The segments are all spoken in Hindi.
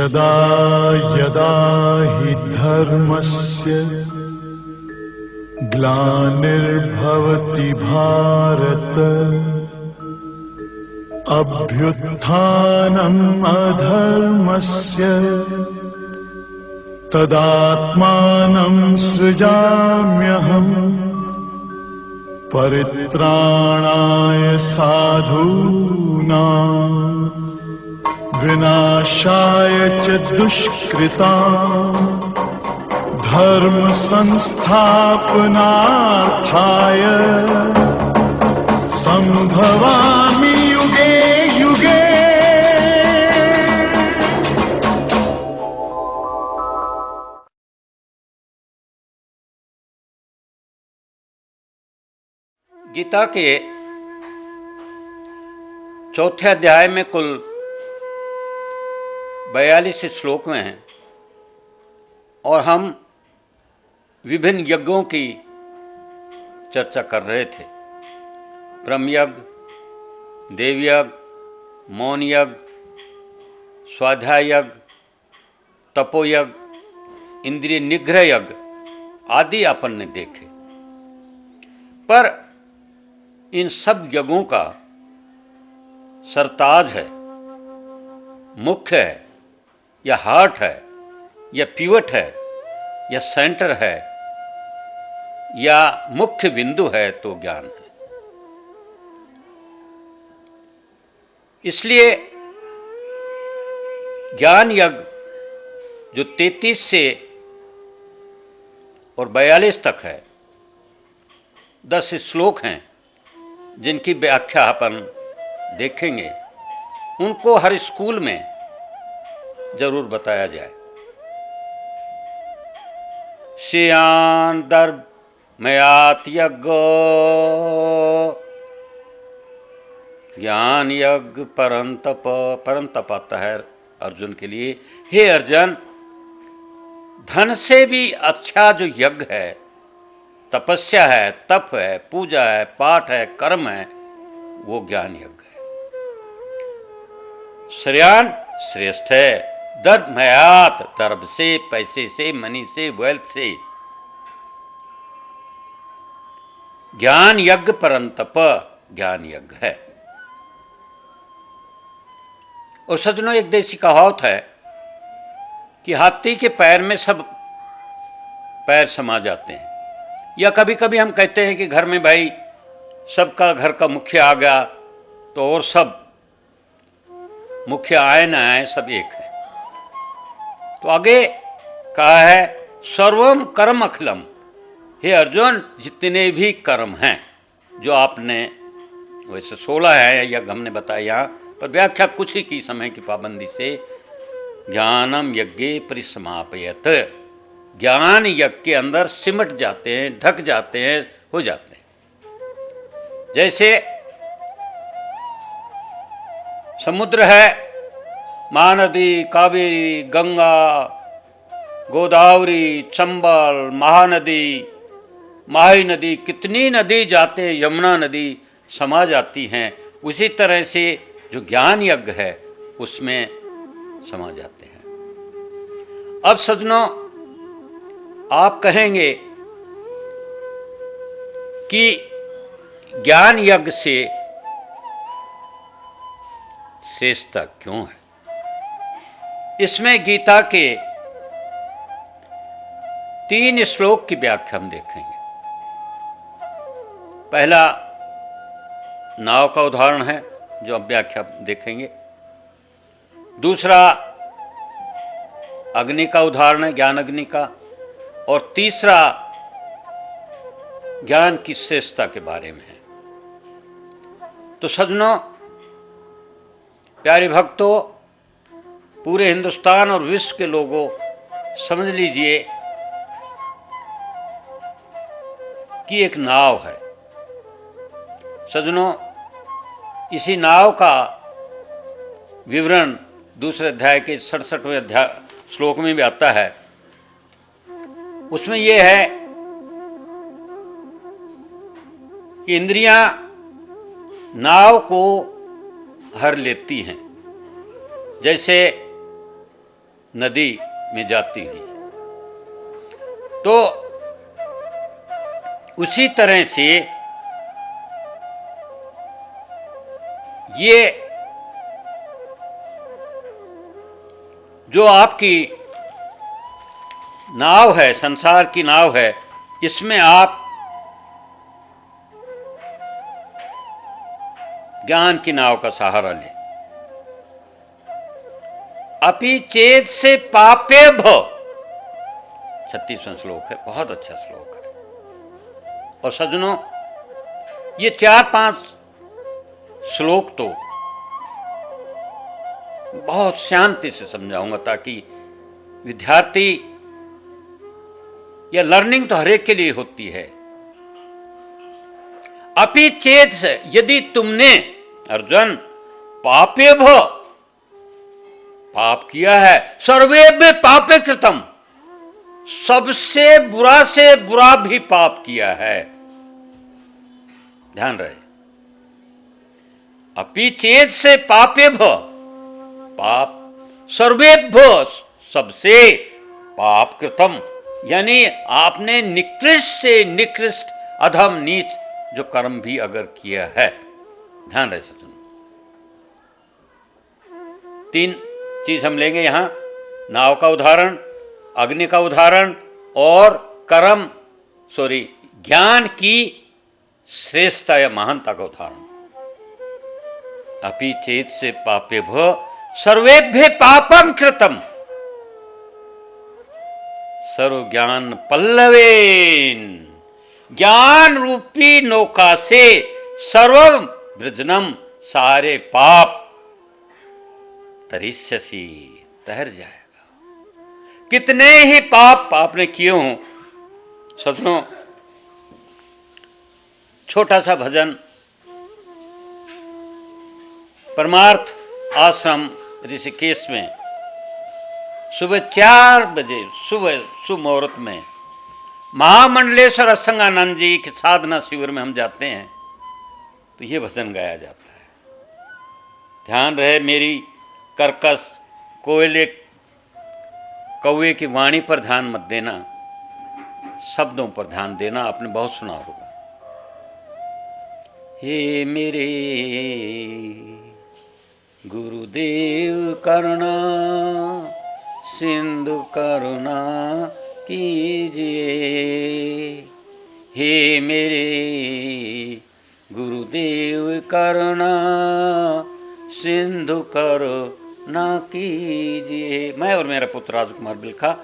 यदा यदा हि धर्मस्य ग्लानिर्भवति भारत अभ्युत्थानम् अधर्मस्य तदात्मानं सृजाम्यहम् परित्राणाय साधूनां विनाशाय च दुष्कृतां धर्म संस्थापनार्थाय संभवामि युगे युगे। गीता के चौथे अध्याय में कुल 42 श्लोक में हैं और हम विभिन्न यज्ञों की चर्चा कर रहे थे। ब्रह्म यज्ञ, देव यज्ञ, मौन यज्ञ, स्वाध्याय यज्ञ, तपोयज्ञ, इंद्रिय निग्रह यज्ञ आदि अपन ने देखे। पर इन सब यज्ञों का सरताज है, मुख्य है या हार्ट है या पिवट है या सेंटर है या मुख्य बिंदु है तो ज्ञान है। इसलिए ज्ञान यज्ञ जो 33 से और 42 तक है, 10 श्लोक हैं जिनकी व्याख्या अपन देखेंगे, उनको हर स्कूल में जरूर बताया जाए। श्रेयान दर्भमयात यज्ञ ज्ञान यज्ञ परंतप। परंतप आता है अर्जुन के लिए, हे अर्जुन, धन से भी अच्छा जो यज्ञ है, तपस्या है, तप है, पूजा है, पाठ है, कर्म है, वो ज्ञान यज्ञ है। श्रेयान श्रेष्ठ है, दर्भमयात दर्भ से, पैसे से, मनी से, वेल्थ से, ज्ञान यज्ञ परंतप ज्ञान यज्ञ है। और सज्जनों, एक देसी कहावत है कि हाथी के पैर में सब पैर समा जाते हैं, या कभी कभी हम कहते हैं कि घर में भाई सबका घर का मुखिया आ गया तो और सब मुखिया आए ना आए सब एक है। तो आगे कहा है सर्वम कर्म अखिलम। हे अर्जुन, जितने भी कर्म हैं जो आपने, वैसे 16 है यज्ञ हमने बताया यहाँ पर, व्याख्या कुछ ही की समय की पाबंदी से, ज्ञानम यज्ञे परिसमापयत, ज्ञान यज्ञ के अंदर सिमट जाते हैं, ढक जाते हैं, हो जाते हैं। जैसे समुद्र है, महानदी, कावेरी, गंगा, गोदावरी, चंबल, महानदी, माही नदी, कितनी नदी जाते हैं, यमुना नदी समा जाती हैं। उसी तरह से जो ज्ञान यज्ञ है उसमें समा जाते हैं। अब सज्जनों, आप कहेंगे कि ज्ञान यज्ञ से श्रेष्ठता क्यों है? इसमें गीता के 3 श्लोक की व्याख्या हम देखेंगे। पहला नाव का उदाहरण है जो अब व्याख्या देखेंगे। दूसरा अग्नि का उदाहरण है, ज्ञान अग्नि का। और तीसरा ज्ञान की श्रेष्ठता के बारे में है। तो सज्जनों, प्यारे भक्तों, पूरे हिंदुस्तान और विश्व के लोगों, समझ लीजिए कि एक नाव है। सज्जनों, इसी नाव का विवरण दूसरे अध्याय के 67वें अध्याय श्लोक में भी आता है। उसमें यह है कि इंद्रियां नाव को हर लेती हैं। जैसे नदी में जाती हुई। तो उसी तरह से ये जो आपकी नाव है, संसार की नाव है, इसमें आप ज्ञान की नाव का सहारा लें। अपि चेत से पापे भव, 36वां श्लोक है, बहुत अच्छा श्लोक है। और सज्जनों, ये 4-5 श्लोक तो बहुत शांति से समझाऊंगा ताकि विद्यार्थी, या लर्निंग तो हरेक के लिए होती है। अपि चेत से, यदि तुमने अर्जुन पापे भव, पाप किया है, सर्वेभ्य पापे कृतम, सबसे बुरा से बुरा भी पाप किया है, ध्यान रहे। अपि चेत से पापे भव, पाप सर्वेभ्य, सबसे, पाप कृतम यानी आपने निकृष्ट से निकृष्ट, अधम, नीच जो कर्म भी अगर किया है, ध्यान रहे सज्जन। 3 चीज हम लेंगे यहां, नाव का उदाहरण, अग्नि का उदाहरण और ज्ञान की श्रेष्ठता या महानता का उदाहरण। अपि चेत से पापे भव सर्वेभ्य पापम कृतम सर्व ज्ञान पल्लवेन, ज्ञान रूपी नौका से सर्व वृजनम, सारे पाप तरिष्यसि, तैर जाएगा। कितने ही पाप आपने किए हों, सज्जनों, छोटा सा भजन, परमार्थ आश्रम ऋषिकेश में सुबह 4 बजे, सुबह सुमुहूर्त में महामंडलेश्वर असंगानंद जी के साधना शिविर में हम जाते हैं, तो ये भजन गाया जाता है। ध्यान रहे, मेरी कर्कश कोयले कौवे की वाणी पर ध्यान मत देना, शब्दों पर ध्यान देना। आपने बहुत सुना होगा, हे मेरे गुरुदेव करुणा सिंधु करुणा कीजिए, हे मेरे गुरुदेव करुणा सिंधु करुणा कीजिए। मैं और मेरा पुत्र राजकुमार बिलखा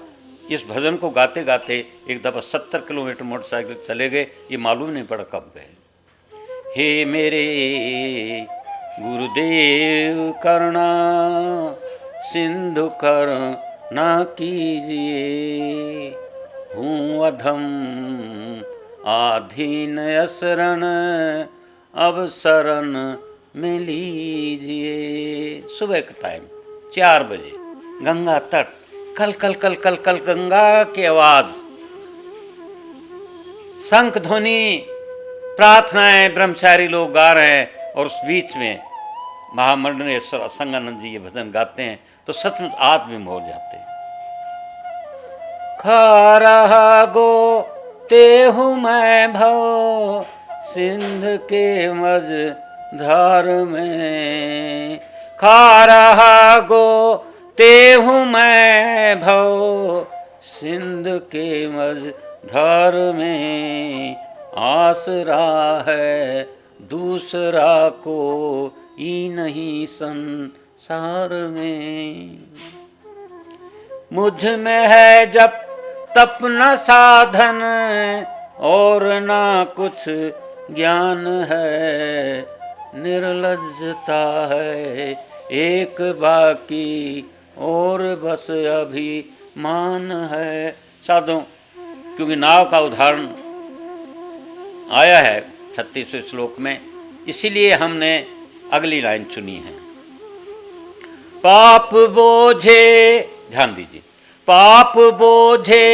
इस भजन को गाते गाते एक दफ़ा 70 किलोमीटर मोटरसाइकिल चले गए, ये मालूम नहीं पड़ा कब गए। हे मेरे गुरुदेव करुणा सिंधु करुणा कीजिए, हूँ अधम आधीन असरण अब शरण में लीजिए। सुबह का टाइम 4 बजे, गंगा तट, कल कल कल कल कल गंगा की आवाज, शंख ध्वनि, प्रार्थनाएं, ब्रह्मचारी लोग गा रहे हैं, और उस बीच में महामंडलेश्वर असंगानंद जी ये भजन गाते हैं, तो सचमुच आत्मविम हो जाते हैं। खा रहा गो तेहु मैं भव सिंध के मज धार में, खा रहा गो तेहु मैं भव सिंध के मज धार में, आसरा है दूसरा को ही नहीं संसार में, मुझ में है जब तप न साधन और ना कुछ ज्ञान है, निर्लज्जता है एक बाकी और बस अभिमान है। साधु, क्योंकि नाव का उदाहरण आया है 36वें श्लोक में, इसीलिए हमने अगली लाइन चुनी है। पाप बोझे, ध्यान दीजिए, पाप बोझे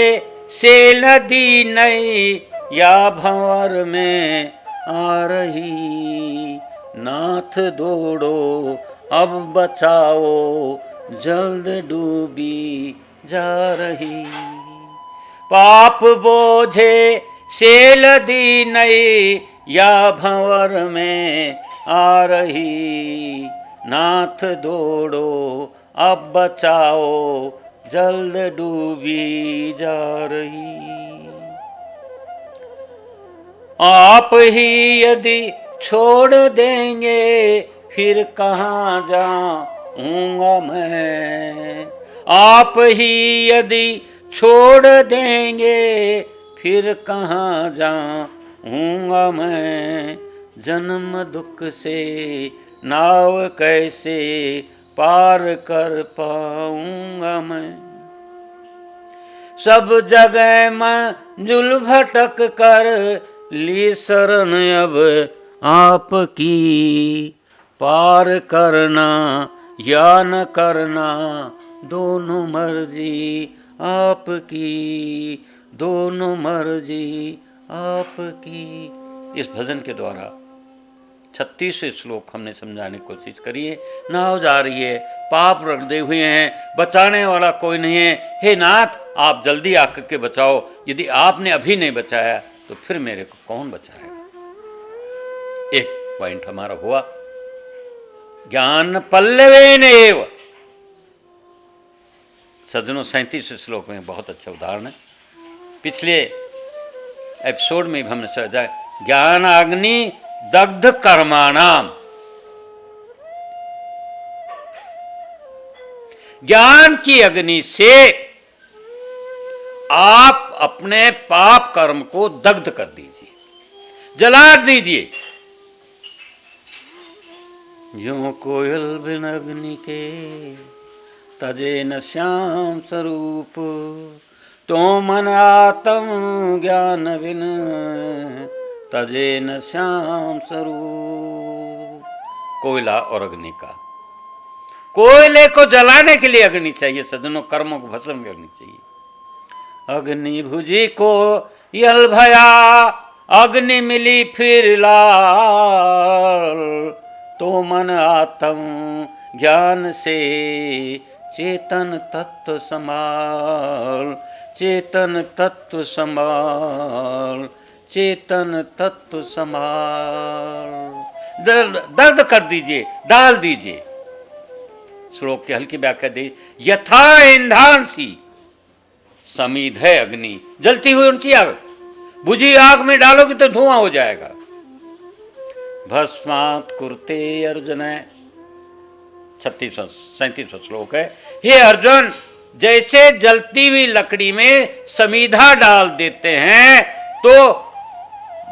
से नदी नई या भंवर में आ रही, नाथ दौड़ो अब बचाओ जल्द डूबी जा रही। पाप बोझे से लदी नई या भंवर में आ रही। नाथ दौड़ो अब बचाओ, जल्द डूबी जा रही। आप ही यदि छोड़ देंगे फिर कहाँ जाऊंगा मैं। आप ही यदि छोड़ देंगे फिर कहाँ जाऊंगा मैं। जन्म दुख से नाव कैसे पार कर पाऊंगा मैं। सब जगह मंजुल भटक कर ली शरण अब आपकी। पार करना या न करना दोनों मर्जी आपकी, दोनों मर्जी आपकी। इस भजन के द्वारा 36वें श्लोक हमने समझाने की कोशिश करी है। नाव जा रही है, पाप रगड़े हुए हैं, बचाने वाला कोई नहीं है। हे नाथ, आप जल्दी आकर के बचाओ। यदि आपने अभी नहीं बचाया तो फिर मेरे को कौन बचाएगा। एक पॉइंट हमारा हुआ, ज्ञान पल्लवेन एव। सज्जनों 37वें श्लोक में बहुत अच्छा उदाहरण है। पिछले एपिसोड में भी हमने समझा, ज्ञान अग्नि दग्ध कर्माणाम। ज्ञान की अग्नि से आप अपने पाप कर्म को दग्ध कर दीजिए, जला दीजिए। जो कोयल बिन अग्नि के तजे न श्याम स्वरूप। तो मन आत्म ज्ञान बिन तजे न श्याम स्वरूप। कोयला और अग्नि का, कोयले को जलाने के लिए अग्नि चाहिए सज्जनों, कर्मों को भस्म करनी चाहिए। अग्नि भुजी को यल भया, अग्नि मिली फिर लाल। तो मन आत्म ज्ञान से चेतन तत्व संभाल, चेतन तत्व संभाल, चेतन तत्व संभाल। दर्द कर दीजिए, डाल दीजिए। श्लोक की हल्की व्याख्या दी, यथा ईंधांसी समीध है अग्नि। जलती हुई ऊंची आग, बुझी आग में डालोगे तो धुआं हो जाएगा। भस्मात कुरते अर्जुन, 37वां श्लोक है। हे अर्जुन, जैसे जलती हुई लकड़ी में समीधा डाल देते हैं तो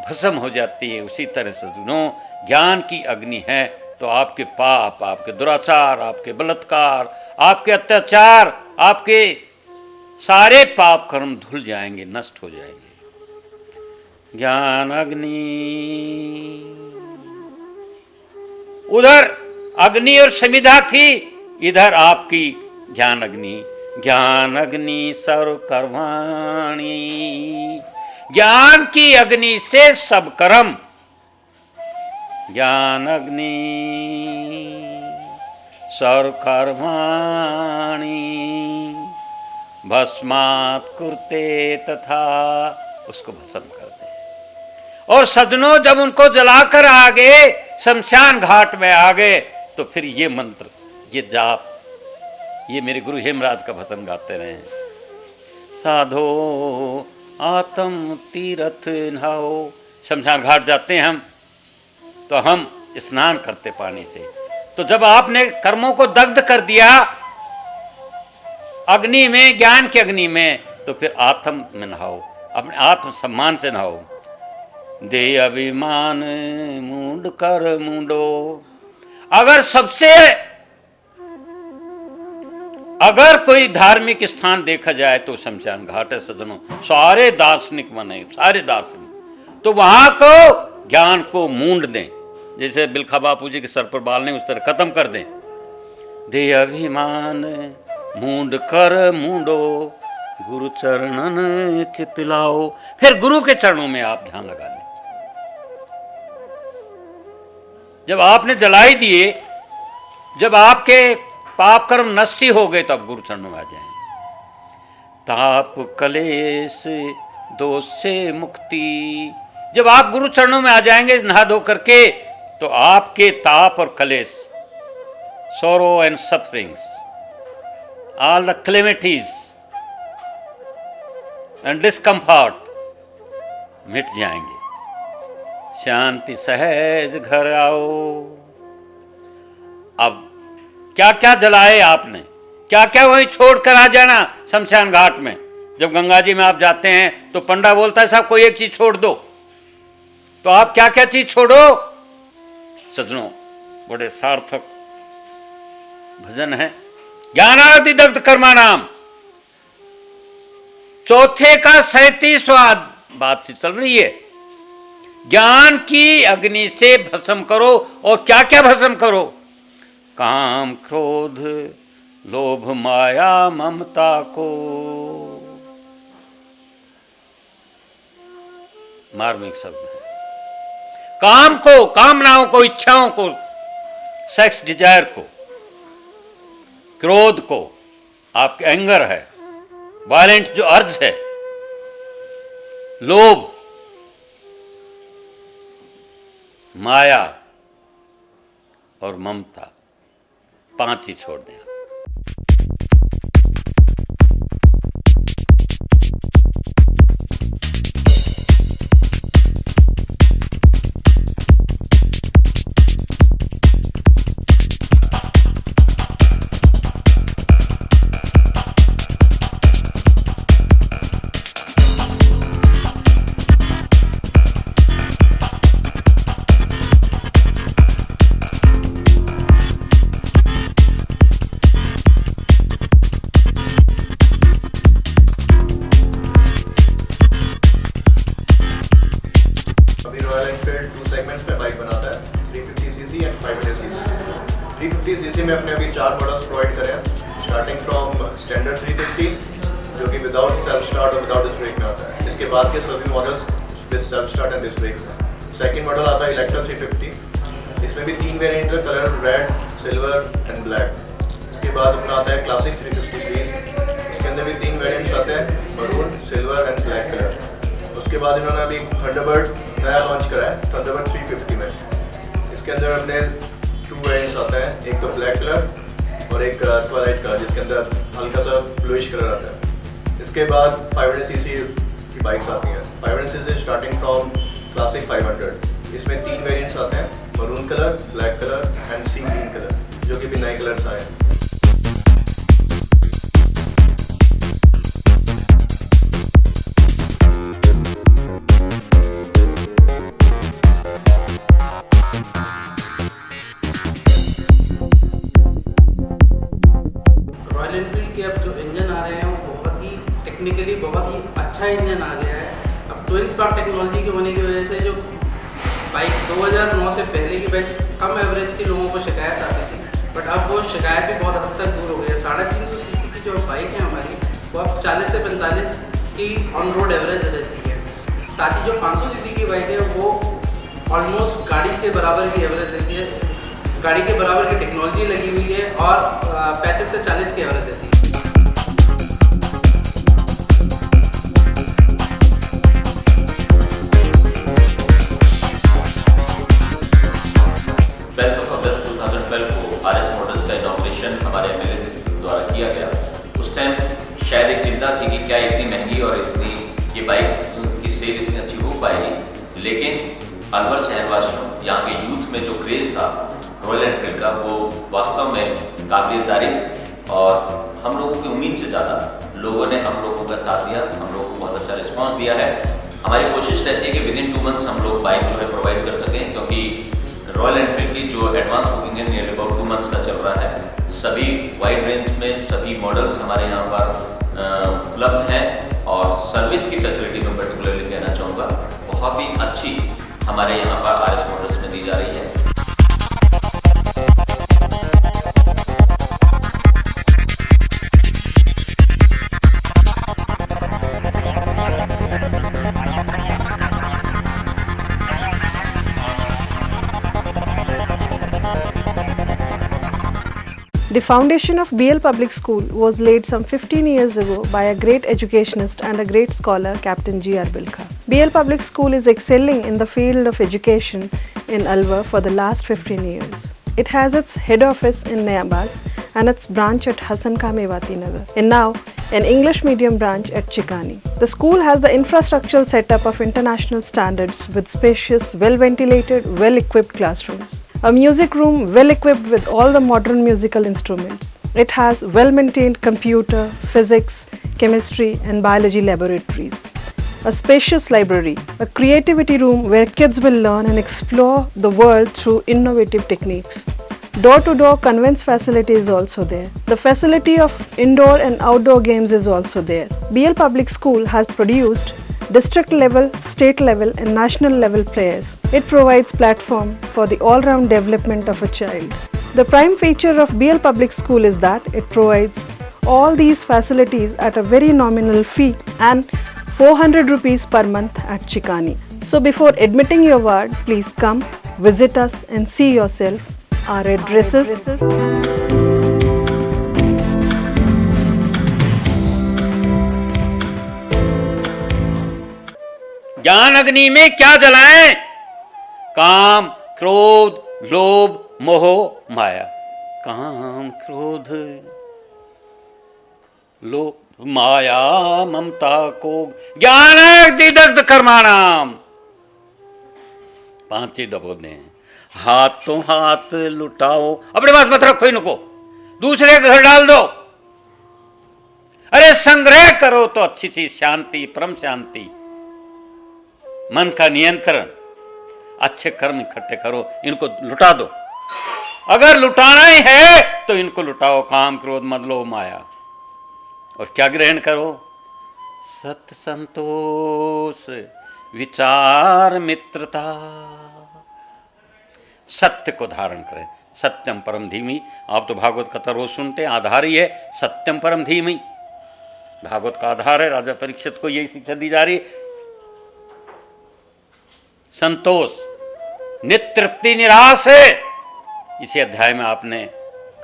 भस्म हो जाती है, उसी तरह से सुनो, ज्ञान की अग्नि है तो आपके पाप, आपके दुराचार, आपके बलात्कार, आपके अत्याचार, आपके सारे पाप कर्म धुल जाएंगे, नष्ट हो जाएंगे। ज्ञान अग्नि, उधर अग्नि और समिधा थी, इधर आपकी ज्ञान अग्नि। ज्ञान अग्नि सर्व कर्माणि, ज्ञान की अग्नि से सब कर्म। ज्ञान अग्नि सर्व कर्माणि भस्मात् कुरुते, तथा उसको भस्म कर दे। और सज्जनों, जब उनको जलाकर आ गए, शमशान घाट में आ गए, तो फिर ये मंत्र, ये जाप, ये मेरे गुरु हेमराज का भजन गाते रहे। साधो आत्म तीर्थ नहाओ। शमशान घाट जाते हैं हम, तो हम स्नान करते पानी से। तो जब आपने कर्मों को दग्ध कर दिया अग्नि में, ज्ञान की अग्नि में, तो फिर आत्म में नहाओ, अपने आत्म सम्मान से नहाओ। दे अभिमान मूंड कर मूंडो। अगर कोई धार्मिक स्थान देखा जाए तो शमशान घाट है सज्जनों। सारे दार्शनिक बने, सारे दार्शनिक, तो वहां को ज्ञान को मूंड दें, जैसे बिलखा बापू जी के सर पर बाल ने, उस तरह खत्म कर दें। दे अभिमान मूंड कर मूंडो, गुरु चरणन चितलाओ। फिर गुरु के चरणों में आप ध्यान लगा लें। जब आपने जलाई दिए, जब आपके पाप कर्म नष्ट ही हो गए तो आप गुरु चरणों में आ जाएंगे। ताप कलेश दोष से मुक्ति, जब आप गुरु चरणों में आ जाएंगे नहा धो करके, तो आपके ताप और कलेश, sorrow and sufferings, all the calamities and discomfort मिट जाएंगे। शांति सहज घर आओ। अब क्या क्या जलाए आपने, क्या क्या वहीं छोड़ कर आ जाना शमशान घाट में। जब गंगा जी में आप जाते हैं तो पंडा बोलता है साहब कोई एक चीज छोड़ दो, तो आप क्या क्या चीज छोड़ो। सजनों, बड़े सार्थक भजन है। ज्ञानादि दग्ध कर्मा नाम, चौथे का 37वां बात से चल रही है। ज्ञान की अग्नि से भस्म करो, और क्या क्या भस्म करो? काम क्रोध लोभ माया ममता को। मार्मिक शब्द है। काम को, कामनाओं को, इच्छाओं को, सेक्स डिजायर को, क्रोध को, आपके एंगर है, वायलेंट जो अर्ज है, लोभ, माया और ममता, 5 ही छोड़ दें। सीसी में अपने अभी 4 मॉडल्स प्रोवाइड करें हैं, स्टार्टिंग फ्रॉम स्टैंडर्ड 350 जो कि विदाउट सेल्फ स्टार्ट और विदाउट डिस्क ब्रेक में आता है। इसके बाद के सभी models with self start and disc brake में। सेकंड मॉडल आता है इलेक्ट्रा 350, इसमें भी 3 वेरिएंट है, colour red, silver and black. इसके बाद अपना आता है क्लासिक 350 सीरीज, इसके अंदर भी 3 वेरिएंट्स आते हैं, maroon, silver and black colour. उसके बाद इन्होंने अभी थंडरबर्ड नया लॉन्च करा है, थंडरबर्ड 350 में। इसके अंदर हमने 2 वेरिएंट्स आते हैं, एक तो ब्लैक कलर और एक ट्वाइलाइट कलर, जिसके अंदर हल्का सा ब्लूइश कलर आता है। इसके बाद 500 सीसी की बाइक्स आती हैं। 500 सीसी स्टार्टिंग फ्रॉम क्लासिक 500, इसमें 3 वेरिएंट्स आते हैं, maroon colour, black colour and sea green colour, जो कि भी नए कलर्स आए हैं। रॉयल एनफील्ड के अब जो इंजन आ रहे हैं वो बहुत ही टेक्निकली बहुत ही अच्छा इंजन आ गया है। अब ट्विन स्पार्क टेक्नोलॉजी के होने की वजह से जो बाइक 2009 से पहले की बाइक्स कम एवरेज के लोगों को शिकायत आती थी, बट अब वो शिकायत भी बहुत हद तक दूर हो गई है। 350 सीसी की जो बाइक है हमारी, वो अब 40 से 45 की ऑन रोड एवरेज देती है। साथ ही जो 500 सीसी की बाइक है वो ऑलमोस्ट गाड़ी के बराबर की एवरेज देती है, गाड़ी के बराबर की टेक्नोलॉजी लगी हुई है और 35 से 40 की एवरेज देती है। अगस्त 2012 को RS मॉडल्स का इनॉग्रेशन हमारे MLA द्वारा किया गया। उस टाइम शायद एक चिंता थी कि क्या इतनी महंगी और इतनी ये बाइक की सेल इतनी अच्छी हो पाएगी, लेकिन अलवर शहरवासियों, यहाँ के यूथ में जो क्रेज़ था रॉयल एनफील्ड का, वो वास्तव में काबिल तारीफ, और हम लोगों की उम्मीद से ज़्यादा लोगों ने हम लोगों का साथ दिया, हम लोगों को बहुत अच्छा रिस्पांस दिया है। हमारी कोशिश रहती है कि विदिन 2 मंथ्स हम लोग बाइक जो है प्रोवाइड कर सकें, क्योंकि रॉयल एनफील्ड की जो एडवांस बुकिंग है नियरली अबाउट 2 मंथ्स का चल रहा है। सभी वाइड रेंज में सभी मॉडल्स हमारे यहाँ पर उपलब्ध हैं, और सर्विस की फैसिलिटी में पर्टिकुलरली कहना चाहूँगा बहुत ही अच्छी हमारे यहाँ पर RS मॉडल्स में दी जा रही है। The foundation of BL Public School was laid some 15 years ago by a great educationist and a great scholar, Captain G.R. Bilkha. BL Public School is excelling in the field of education in Alwar for the last 15 years. It has its head office in Nayabaz and its branch at Hasan Khan Mewati Nagar, and now an English medium branch at Chikani. The school has the infrastructural setup of international standards with spacious, well-ventilated, well-equipped classrooms. A music room well equipped with all the modern musical instruments. It has well-maintained computer, physics, chemistry and biology laboratories. A spacious library, a creativity room where kids will learn and explore the world through innovative techniques. Door-to-door conveyance facility is also there. The facility of indoor and outdoor games is also there. BL Public School has produced district level, state level and national level players. It provides platform for the all-round development of a child. The prime feature of BL Public School is that it provides all these facilities at a very nominal fee and 400 rupees per month at Chikani. So before admitting your ward, please come, visit us and see yourself. Our addresses. ज्ञान अग्नि में क्या जलाएं? काम, क्रोध, लोभ, मोह, माया। काम, क्रोध, लोभ, माया, ममता को ज्ञान दीदग्ध कर्माणाम। 5 ही दबो दें। हाथ तो हाथ लुटाओ, अपने पास मत रखो इनको, दूसरे के घर डाल दो। अरे संग्रह करो तो अच्छी चीज, शांति, परम शांति, मन का नियंत्रण, अच्छे कर्म इकट्ठे करो, इनको लुटा दो। अगर लुटाना ही है तो इनको लुटाओ, काम, क्रोध, मद, लोभ, माया। और क्या ग्रहण करो? सत्य, संतोष, विचार, मित्रता। सत्य को धारण करें। सत्यम परम धीमी। आप तो भागवत कथा रोज सुनते हैं, आधार ही है सत्यम परम धीमी। भागवत का आधार है। राजा परीक्षित को यही शिक्षा दी जा रही। संतोष, नितृप्ति, निराश है। इसी अध्याय में आपने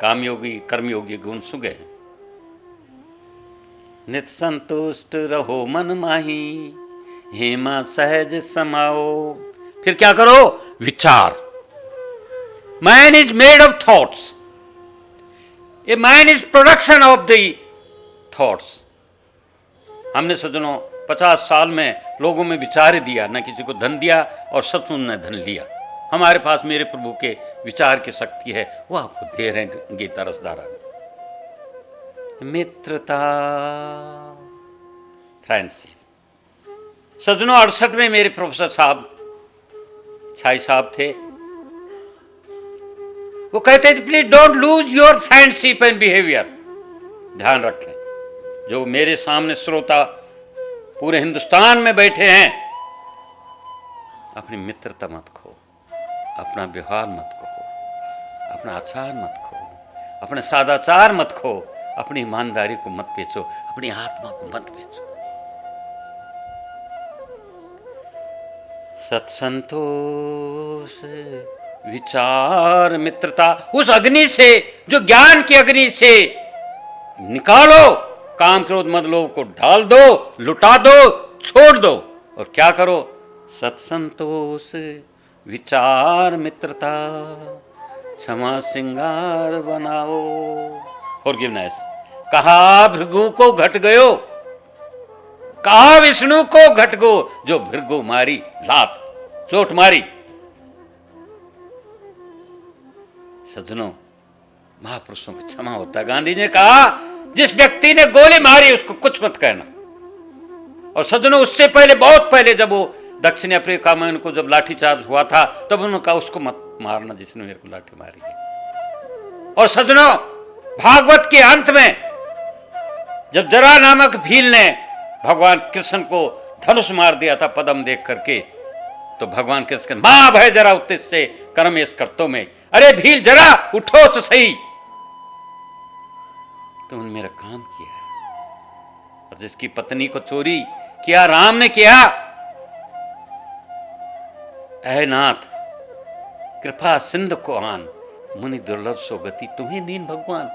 कामयोगी, कर्मयोगी गुण सुगे। नित संतुष्ट रहो मन माही, हेमा सहज समाओ। फिर क्या करो? विचार। Man is made of thoughts. A man is production of the thoughts. हमने सज्जनों 50 साल में लोगों में विचार दिया, न किसी को धन दिया और सचमुच ने धन लिया। हमारे पास मेरे प्रभु के विचार की शक्ति है, वो आपको दे रहे हैं गीता रसधारा में। मित्रता, फ्रेंडशिप। सज्जनों 68 में मेरे प्रोफेसर साहब, छाई साहब थे, वो कहते थे please don't lose your friendship and behaviour. ध्यान रखें, जो मेरे सामने श्रोता पूरे हिंदुस्तान में बैठे हैं, अपनी मित्रता मत खो, अपना व्यवहार मत खो, अपना आचार मत खो, अपने सदाचार मत खो, अपनी ईमानदारी को मत बेचो, अपनी आत्मा को मत बेचो। सत्संतोष, विचार, मित्रता, उस अग्नि से, जो ज्ञान की अग्नि से निकालो। काम, क्रोध, मद, लोभ को डाल दो, लुटा दो, छोड़ दो। और क्या करो? सत्संतोष, विचार, मित्रता, क्षमा, श्रृंगार बनाओ। फॉरगिवनेस। कहा भृगु को घट गयो, कहा विष्णु को घट गो, जो भृगु मारी लात, चोट मारी। सज्जनों, महापुरुषों की क्षमा होता है। गांधी जी ने कहा जिस व्यक्ति ने गोली मारी उसको कुछ मत कहना। और सज्जनों, उससे पहले, बहुत पहले, जब वो दक्षिण अफ्रीका में उनको जब लाठीचार्ज हुआ था, तब उन्होंने कहा उसको मत मारना जिसने मेरे को लाठी मारी है। और सज्जनों, भागवत के अंत में जब जरा नामक भील ने भगवान कृष्ण को धनुष मार दिया था पद्म देख करके, तो भगवान कृष्ण मां भय जरा उत्तिष्ठे कर्मेश कर्तों में, अरे भील जरा उठो तो सही, तुमने मेरा काम किया है। और जिसकी पत्नी को चोरी किया राम ने किया, ऐ नाथ कृपा सिंधु को आन, मुनि दुर्लभ सो गति, तुम्हें दीन भगवान।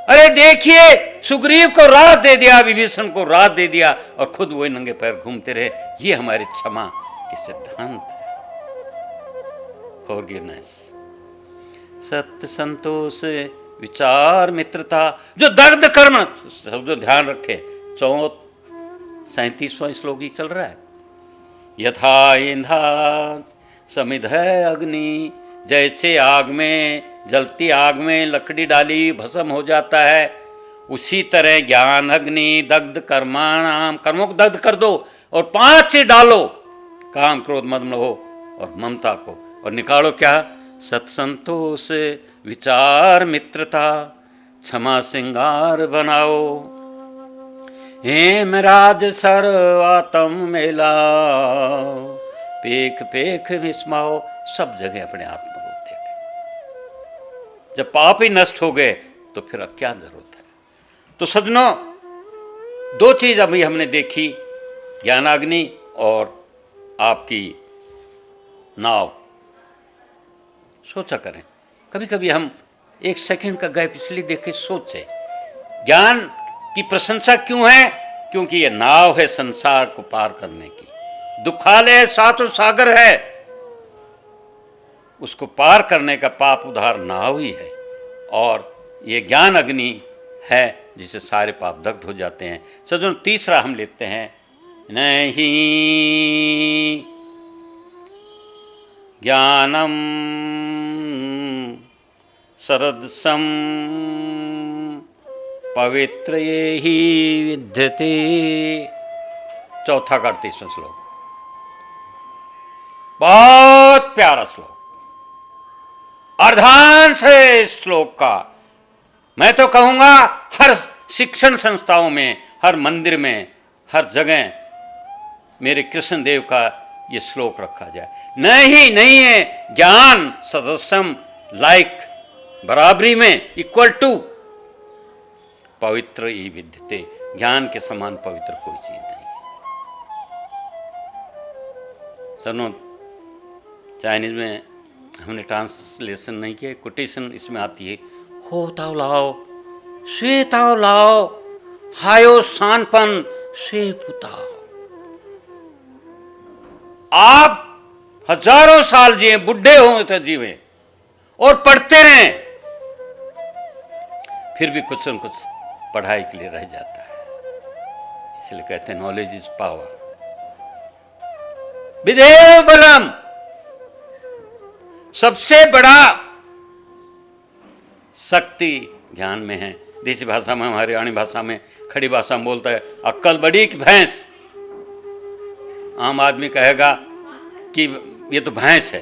अरे देखिए, सुग्रीव को राह दे दिया, विभीषण को राह दे दिया और खुद वही नंगे पैर घूमते रहे। ये हमारे क्षमा के सिद्धांत है। फॉरगिवनेस, सत्य, संतोष, विचार, मित्रता, जो दग्ध कर्म, सब जो ध्यान रखे। 37वां श्लोक ही चल रहा है। यथा ईंधा समिध है अग्नि, जैसे आग में, जलती आग में लकड़ी डाली भस्म हो जाता है, उसी तरह ज्ञान अग्नि दग्ध कर्माणाम, कर्मों को दग्ध कर दो और 5 चीज डालो, काम क्रोध मद मोह और ममता को, और निकालो क्या? सत्संतोष, विचार, मित्रता, क्षमा श्रृंगार बनाओ। हेम राज सर्वातम मेला, पेख पेख विस्माओ, सब जगह अपने आत्मरूप देखे। जब पाप ही नष्ट हो गए तो फिर अब क्या जरूरत है? तो सज्जनों, 2 चीज अभी हमने देखी, ज्ञानाग्नि और आपकी नाव। सोचा करें, कभी कभी हम 1 सेकंड का गैप इसलिए देख के सोचे, ज्ञान की प्रशंसा क्यों है? क्योंकि ये नाव है संसार को पार करने की, दुखालय सातों सागर है, उसको पार करने का पाप उद्धार नाव ही है, और ये ज्ञान अग्नि है जिसे सारे पाप दग्ध हो जाते हैं। सज्जनों, तीसरा हम लेते हैं, नहीं ज्ञानम सरदसम पवित्र ये ही विद्यते। चौथा का 38वां श्लोक, बहुत प्यारा श्लोक, अर्धांश है इस श्लोक का। मैं तो कहूंगा हर शिक्षण संस्थाओं में, हर मंदिर में, हर जगह मेरे कृष्ण देव का ये श्लोक रखा जाए। नहीं है ज्ञान सदस्यम, लाइक, बराबरी में, इक्वल टू पवित्र ही विद्यते, ज्ञान के समान पवित्र कोई चीज नहीं है। सुनो, चाइनीज में हमने ट्रांसलेशन नहीं किया, कोटेशन इसमें आती है, हो ताओ लाओ, स्वे ताओ लाओ, हायो शानपन स्वे पुताओ। आप हजारों साल जिए, बुढ़े हो तो जीवे और पढ़ते रहें, फिर भी कुछ न कुछ पढ़ाई के लिए रह जाता है। इसलिए कहते हैं नॉलेज इज पावर, विदेव बलम। सबसे बड़ा शक्ति ज्ञान में है। देसी भाषा में, हमारी हरियाणी भाषा में, खड़ी भाषा में बोलता है, अक्कल बड़ी कि भैंस। आम आदमी कहेगा कि ये तो भैंस है।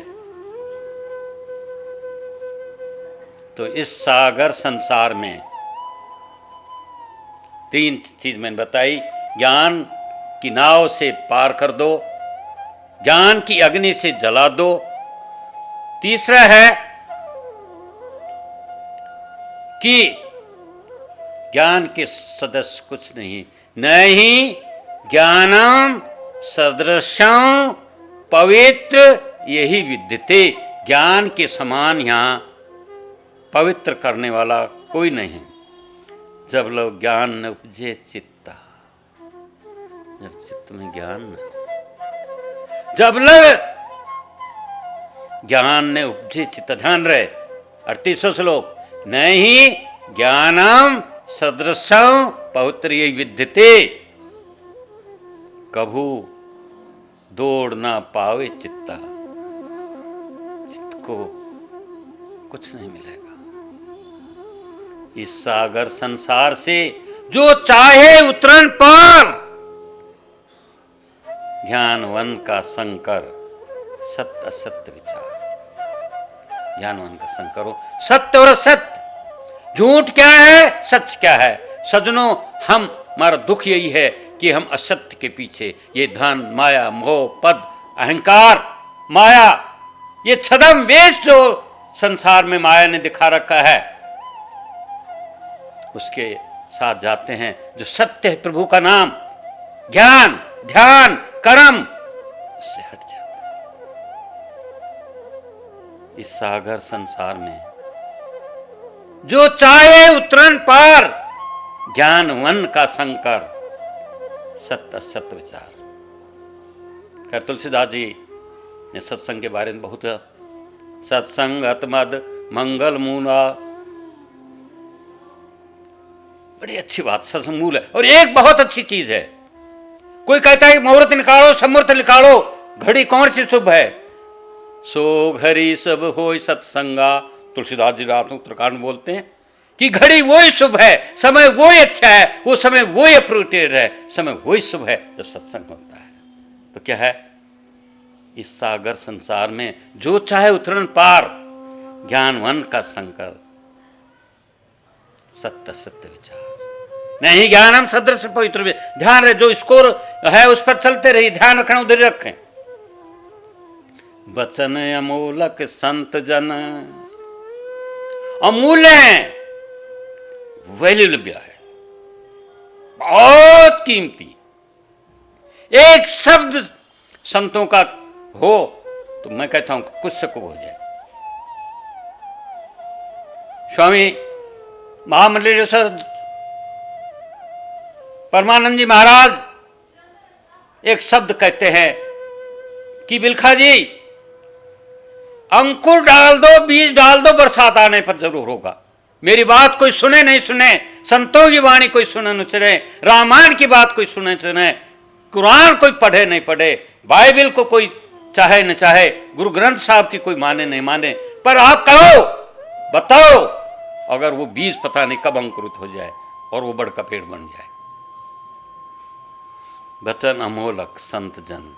तो इस सागर संसार में 3 चीज मैंने बताई, ज्ञान की नाव से पार कर दो, ज्ञान की अग्नि से जला दो। तीसरा है कि ज्ञान के सदस्य कुछ नहीं ज्ञानम सदृशं पवित्र यही विद्यते, ज्ञान के समान यहाँ पवित्र करने वाला कोई नहीं। जब लोग ज्ञान न उपजे चित्ता, जब चित्त में ज्ञान न, जब लग ज्ञान ने उपजे चित्त, ध्यान रहे 38वां श्लोक, नहीं ज्ञानम सदृशं पवित्र यही विद्यते, कभू दौड़ ना पावे चित्ता, चित्त को कुछ नहीं मिलेगा। इस सागर संसार से जो चाहे उतरन पार, ज्ञानवन का संकर, सत्य असत्य विचार, ज्ञानवन का संकर हो, सत्य और असत्य, झूठ क्या है, सच क्या है। सज्जनों, हमारा दुख यही है कि हम असत्य के पीछे, ये धन, माया, मोह, पद, अहंकार, माया, ये छद्म वेश जो संसार में माया ने दिखा रखा है, उसके साथ जाते हैं। जो सत्य है प्रभु का नाम, ज्ञान, ध्यान, कर्म, उससे हट जाते हैं। इस सागर संसार में जो चाहे उतरन पार, ज्ञान वन का संकर, सत्य सत्य विचार। खैर तुलसीदास जी ने सत्संग के बारे में बहुत, सत्संग अतमद मंगल मूला, बड़ी अच्छी बात, सत्संग मूल है। और एक बहुत अच्छी चीज है, कोई कहता है मुहूर्त निकालो समूर्त निकालो, घड़ी कौन सी शुभ है, सो घड़ी सब हो सत्संगा। तुलसीदास जी रात उत्तरकांड बोलते हैं कि घड़ी वही शुभ है, समय वही अच्छा है, वो समय वही अप्रोप्रिएट है, समय वही शुभ है जब सत्संग होता है। तो क्या है, इस सागर संसार में जो चाहे उतरन पार, ज्ञानवन का संकर, सत्य सत्य विचार। नहीं ज्ञानम सदृश पवित्र, ध्यान रहे जो स्कोर है उस पर चलते रहिए, ध्यान रखना उधर रखें। वचन अमूलक संत जन, अमूल्य है, वैल्यूएबल है, बहुत कीमती। एक शब्द संतों का हो तो मैं कहता हूं कुछ से कुछ हो जाए। स्वामी महामंडलेश्वर परमानंद जी महाराज एक शब्द कहते हैं कि बिलखा जी अंकुर डाल दो, बीज डाल दो, बरसात आने पर जरूर होगा। मेरी बात कोई सुने नहीं सुने, संतों की वाणी कोई सुने न सुने, रामायण की बात कोई सुने सुने, कुरान कोई पढ़े नहीं पढ़े, बाइबल को कोई चाहे न चाहे, गुरु ग्रंथ साहब की कोई माने नहीं माने, पर आप कहो, बताओ, अगर वो बीज पता नहीं कब अंकुरित हो जाए और वो बड़का पेड़ बन जाए। वचन अमोलक संत जन,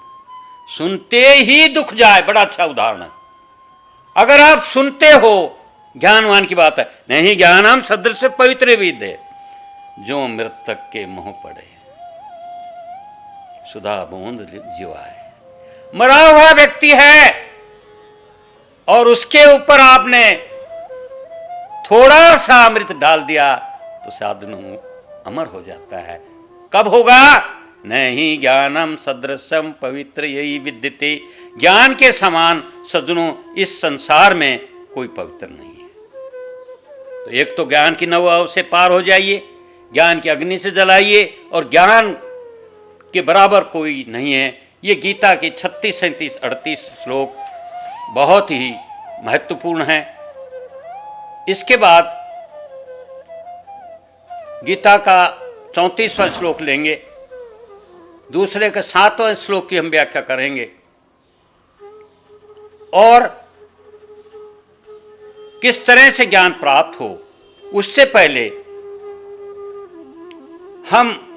सुनते ही दुख जाए, बड़ा अच्छा उदाहरण है। अगर आप सुनते हो, ज्ञानवान की बात है, नहीं ज्ञानम सदृश पवित्र विद्य, जो मृतक के मुंह पड़े सुधा बूंद जीवाए। मरा हुआ व्यक्ति है और उसके ऊपर आपने थोड़ा सा अमृत डाल दिया तो साधनु अमर हो जाता है। कब होगा, नहीं ज्ञानम सदृशम पवित्र यही विद्यते, ज्ञान के समान सज्जनों इस संसार में कोई पवित्र नहीं है। तो एक तो ज्ञान की नव से पार हो जाइए, ज्ञान की अग्नि से जलाइए, और ज्ञान के बराबर कोई नहीं है। ये गीता के 36, 37, 38 श्लोक बहुत ही महत्वपूर्ण हैं। इसके बाद गीता का 34वां श्लोक लेंगे, दूसरे के 7वें श्लोक की हम व्याख्या करेंगे, और किस तरह से ज्ञान प्राप्त हो उससे पहले हम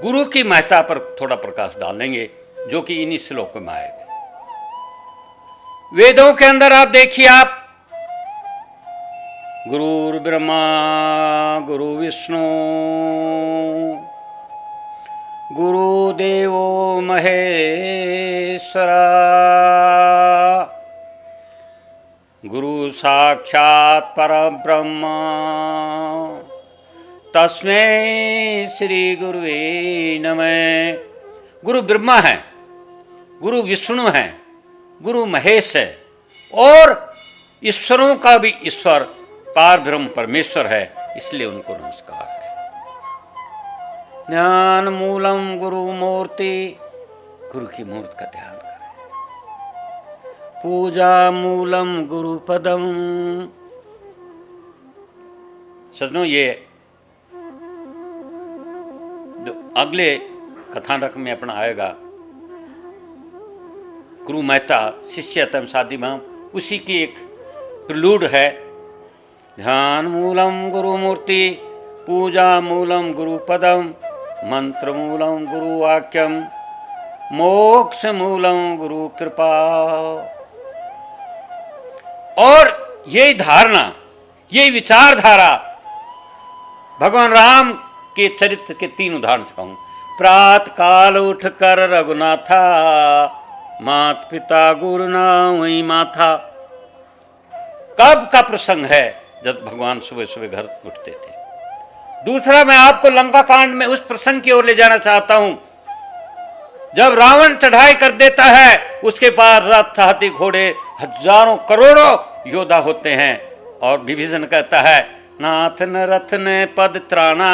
गुरु की महत्ता पर थोड़ा प्रकाश डालेंगे, जो कि इन्हीं श्लोकों में आएगा। वेदों के अंदर आप देखिए, आप गुरुर् ब्रह्मा गुरु विष्णु गुरुदेवो महेश्वरा गुरु साक्षात् परब्रह्म तस्मै श्री गुरुवे नमः। गुरु ब्रह्मा है, गुरु विष्णु है, गुरु महेश है, और ईश्वरों का भी ईश्वर पार ब्रह्म परमेश्वर है, इसलिए उनको नमस्कार है। ज्ञान मूलम गुरु मूर्ति, गुरु की मूर्ति का ध्यान करें। पूजा मूलम गुरु पदम। सजनों, ये जो अगले कथानक में अपना आएगा, गुरु मेहता शिष्यतम शादी में, उसी की एक प्रलूड है। ध्यान मूलम गुरु मूर्ति, पूजा मूलम गुरु पदम, मंत्र मूलम गुरु वाक्यम, मोक्ष मूलम गुरु कृपा। और यही धारणा, यही विचारधारा भगवान राम के चरित्र के 3 उदाहरण से कहूं। प्रात काल उठ कर रघुनाथा, मात पिता गुरु नाम वही माथा। कब का प्रसंग है, जब भगवान सुबह सुबह घर उठते थे। दूसरा, मैं आपको लंका कांड में उस प्रसंग की ओर ले जाना चाहता हूं, जब रावण चढ़ाई कर देता है, उसके पास रथ हाथी घोड़े हजारों करोड़ों योद्धा होते हैं। और विभीषण कहता है नाथ न रथ न पद त्राना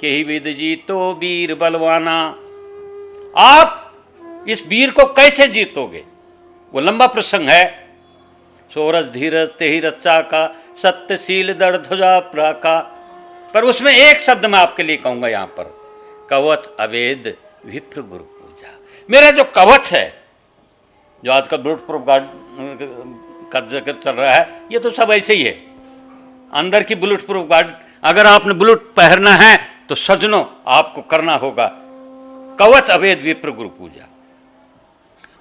के ही विद जीतो वीर बलवाना। आप इस वीर को कैसे जीतोगे? वो लंबा प्रसंग है। सोरस धीरज तेहि रक्षा का सत्यशील दृढ़ ध्वजा प्राका। पर उसमें एक शब्द मैं आपके लिए कहूंगा यहाँ पर, कवच अवेद विप्र गुरु पूजा। मेरा जो कवच है, जो आजकल बुलेट प्रूफ गार्ड का जिक्र चल रहा है, ये तो सब ऐसे ही है, अंदर की बुलेट प्रूफ गार्ड। अगर आपने बुलेट पहनना है तो सजनों आपको करना होगा कवच अवेद विप्र गुरु पूजा।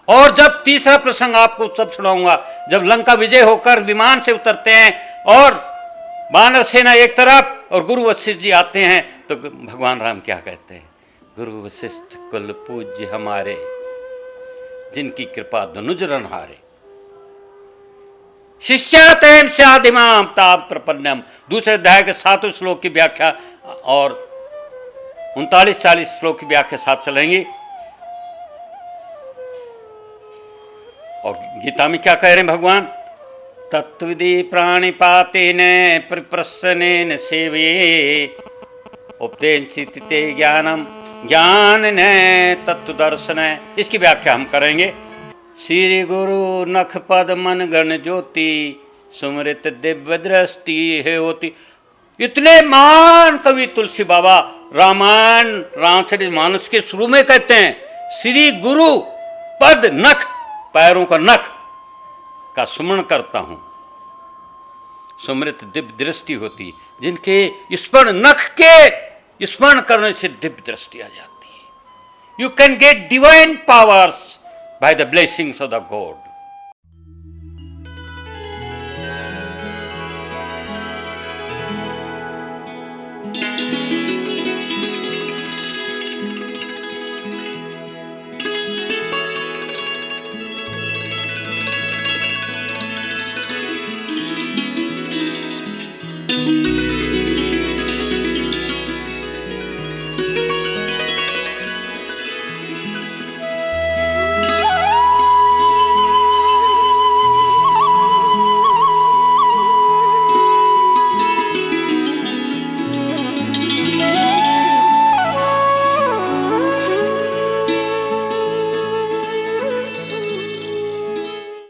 और जब तीसरा प्रसंग आपको तब सुनाऊंगा जब लंका विजय होकर विमान से उतरते हैं और वानर सेना एक तरफ और गुरु वशिष्ठ जी आते हैं, तो भगवान राम क्या कहते हैं, गुरु वशिष्ठ कुल पूज्य हमारे, जिनकी कृपा धनुज रणहारे। शिष्यातेम स्यादिमाम ताप प्रपन्नम। दूसरे अध्याय के 7वें श्लोक की व्याख्या और 39-40 श्लोक की व्याख्या साथ चलेंगे। और गीता में क्या कह रहे हैं भगवान, तत्विधि प्राणिपातेन परिप्रसन्नेन सेवे उपदेशिते ज्ञानम ज्ञान न तत्व दर्शन। इसकी व्याख्या हम करेंगे। श्री गुरु नख पद मन गण ज्योति सुमृत दिव्य दृष्टि है होती। इतने मान कवि तुलसी बाबा रामायण रामचरित मानस के शुरू में कहते हैं श्री गुरु पद नख, पैरों का नख का सुमरण करता हूं, सुमृत दिव्य दृष्टि होती, जिनके स्मरण नख के स्मरण करने से दिव्य दृष्टि आ जाती है। You can get divine powers by the blessings of the God.